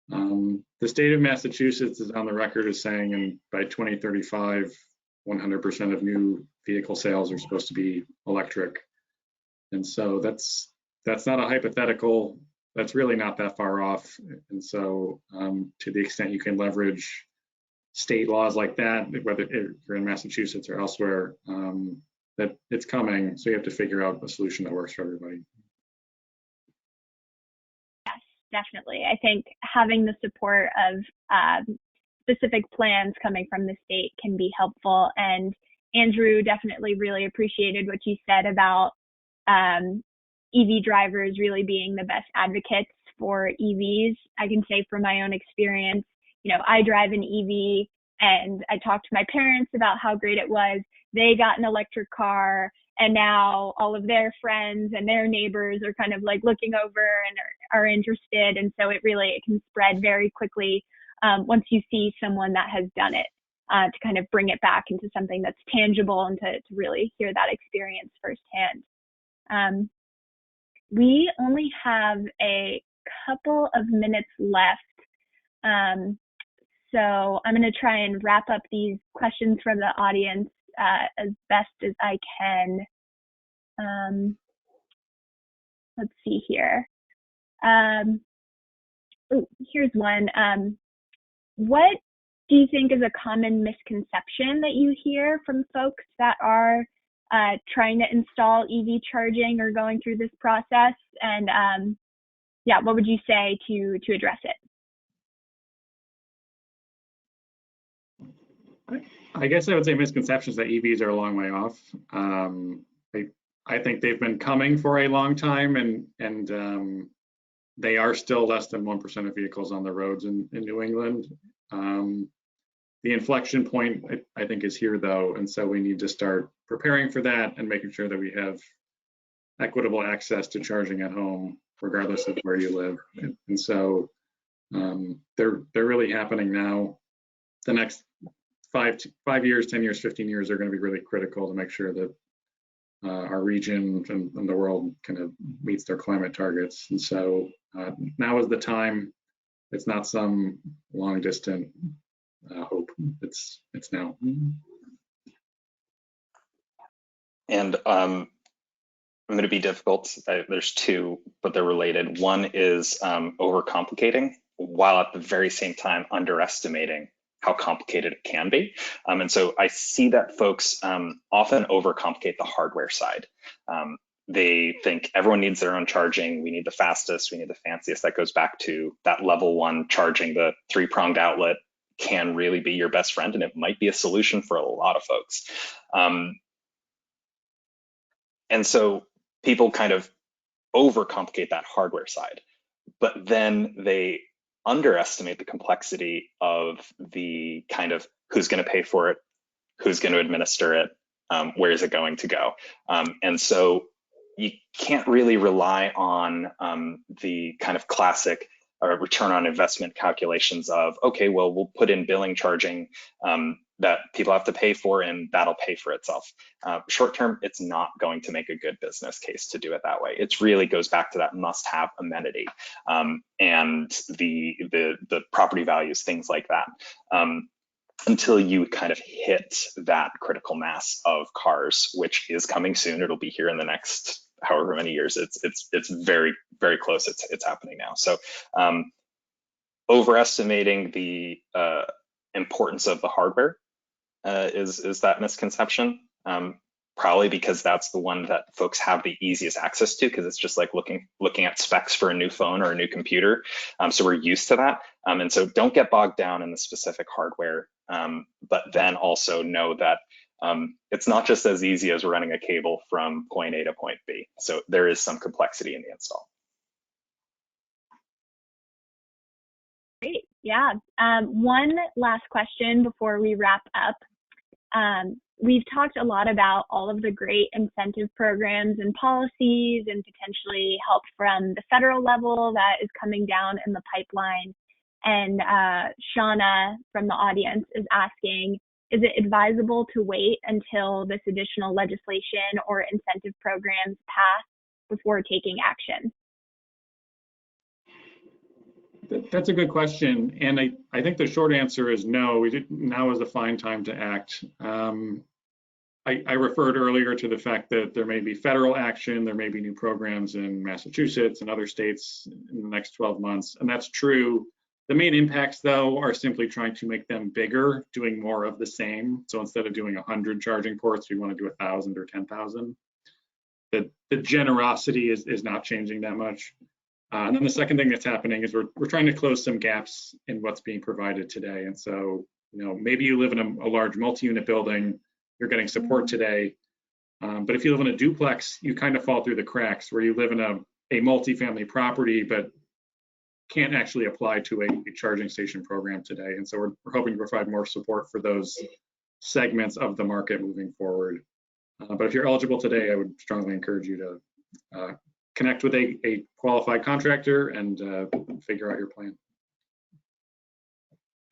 The state of Massachusetts is on the record as saying, and by 2035, 100% of new vehicle sales are supposed to be electric. And so that's not a hypothetical. That's really not that far off. And so to the extent you can leverage state laws like that, whether you're in Massachusetts or elsewhere, that it's coming. So you have to figure out a solution that works for everybody. Definitely. I think having the support of specific plans coming from the state can be helpful. And Andrew definitely really appreciated what you said about EV drivers really being the best advocates for EVs. I can say from my own experience, you know, I drive an EV, and I talked to my parents about how great it was. They got an electric car, and now all of their friends and their neighbors are kind of like looking over and are interested. And so it can spread very quickly once you see someone that has done it, to kind of bring it back into something that's tangible and to really hear that experience firsthand. We only have a couple of minutes left. So I'm going to try and wrap up these questions from the audience as best as I can. Let's see here. Here's one. What do you think is a common misconception that you hear from folks that are trying to install EV charging or going through this process? And yeah, what would you say to address it? I guess I would say misconceptions that EVs are a long way off. I think they've been coming for a long time, and they are still less than 1% of vehicles on the roads in New England. The inflection point, I think, is here, though, and so we need to start preparing for that and making sure that we have equitable access to charging at home, regardless of where you live. And so they're really happening now. The next 5 years, 10 years, 15 years are going to be really critical to make sure that our region and the world kind of meets their climate targets. And so now is the time. It's not some long distant hope. It's now. And I'm going to be difficult. There's two, but they're related. One is overcomplicating, while at the very same time underestimating how complicated it can be. And so I see that folks often overcomplicate the hardware side. They think everyone needs their own charging. We need the fastest, we need the fanciest. That goes back to that level one charging. The 3-pronged outlet can really be your best friend, and it might be a solution for a lot of folks. And so people kind of overcomplicate that hardware side, but then they underestimate the complexity of the kind of who's going to pay for it, who's going to administer it, where is it going to go. And so you can't really rely on the kind of classic return on investment calculations of, okay, well, we'll put in billing charging that people have to pay for, and that'll pay for itself. Short term, it's not going to make a good business case to do it that way. It really goes back to that must-have amenity and the property values, things like that. Until you kind of hit that critical mass of cars, which is coming soon. It'll be here in the next however many years. It's very, very close. It's happening now. So overestimating the importance of the hardware is that misconception. Probably because that's the one that folks have the easiest access to, because it's just like looking at specs for a new phone or a new computer. So we're used to that. And so don't get bogged down in the specific hardware, but then also know that it's not just as easy as running a cable from point A to point B. So there is some complexity in the install. Great, yeah. One last question before we wrap up. We've talked a lot about all of the great incentive programs and policies and potentially help from the federal level that is coming down in the pipeline. And Shauna from the audience is asking, is it advisable to wait until this additional legislation or incentive programs pass before taking action? That's a good question. And I think the short answer is no. Now is a fine time to act. I referred earlier to the fact that there may be federal action, there may be new programs in Massachusetts and other states in the next 12 months, and that's true. The main impacts, though, are simply trying to make them bigger, doing more of the same. So instead of doing 100 charging ports, we want to do 1,000 or 10,000. The generosity is not changing that much. And then the second thing that's happening is we're trying to close some gaps in what's being provided today. And so, maybe you live in a large multi-unit building, you're getting support today. But if you live in a duplex, you kind of fall through the cracks, where you live in a multi-family property, but can't actually apply to a charging station program today. And so we're hoping to provide more support for those segments of the market moving forward. But if you're eligible today, I would strongly encourage you to connect with a qualified contractor and figure out your plan.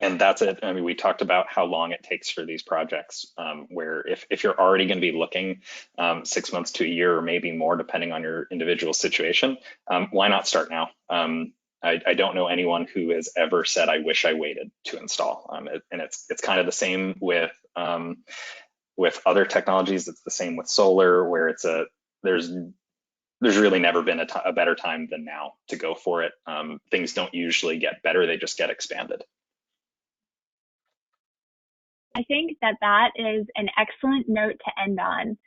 And that's it. I mean, we talked about how long it takes for these projects, where if you're already going to be looking 6 months to a year or maybe more, depending on your individual situation, why not start now? I don't know anyone who has ever said, I wish I waited to install. And it's kind of the same with other technologies. It's the same with solar, where there's really never been a better time than now to go for it. Things don't usually get better, they just get expanded. I think that is an excellent note to end on.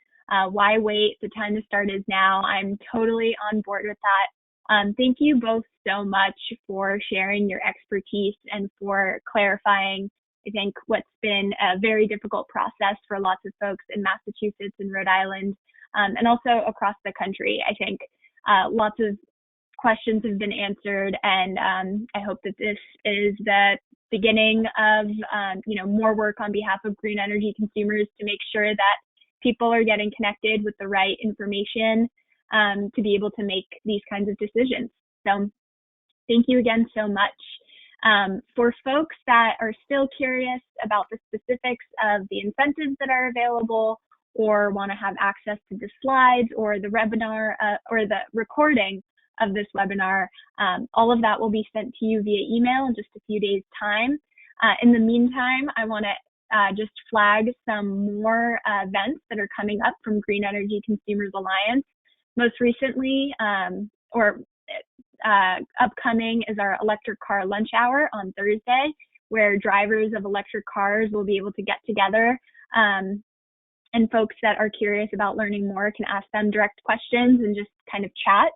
Why wait? The time to start is now. I'm totally on board with that. Thank you both so much for sharing your expertise and for clarifying, I think, what's been a very difficult process for lots of folks in Massachusetts and Rhode Island, and also across the country. I think lots of questions have been answered, and I hope that this is the beginning of more work on behalf of green energy consumers to make sure that people are getting connected with the right information to be able to make these kinds of decisions. So thank you again so much. For folks that are still curious about the specifics of the incentives that are available, or want to have access to the slides or the webinar or the recording of this webinar, all of that will be sent to you via email in just a few days' time. In the meantime, I want to just flag some more events that are coming up from Green Energy Consumers Alliance. Most recently, upcoming is our electric car lunch hour on Thursday, where drivers of electric cars will be able to get together, and folks that are curious about learning more can ask them direct questions and just kind of chat.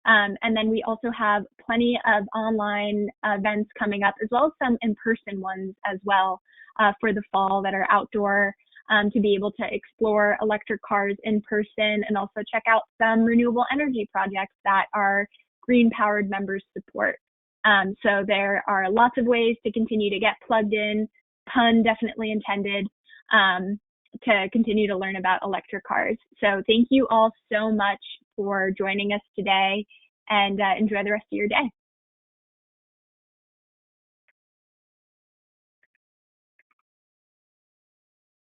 And then we also have plenty of online events coming up, as well as some in-person ones as well for the fall that are outdoor, to be able to explore electric cars in person and also check out some renewable energy projects that our green powered members support. So there are lots of ways to continue to get plugged in, pun definitely intended, to continue to learn about electric cars. So thank you all so much for joining us today, and enjoy the rest of your day.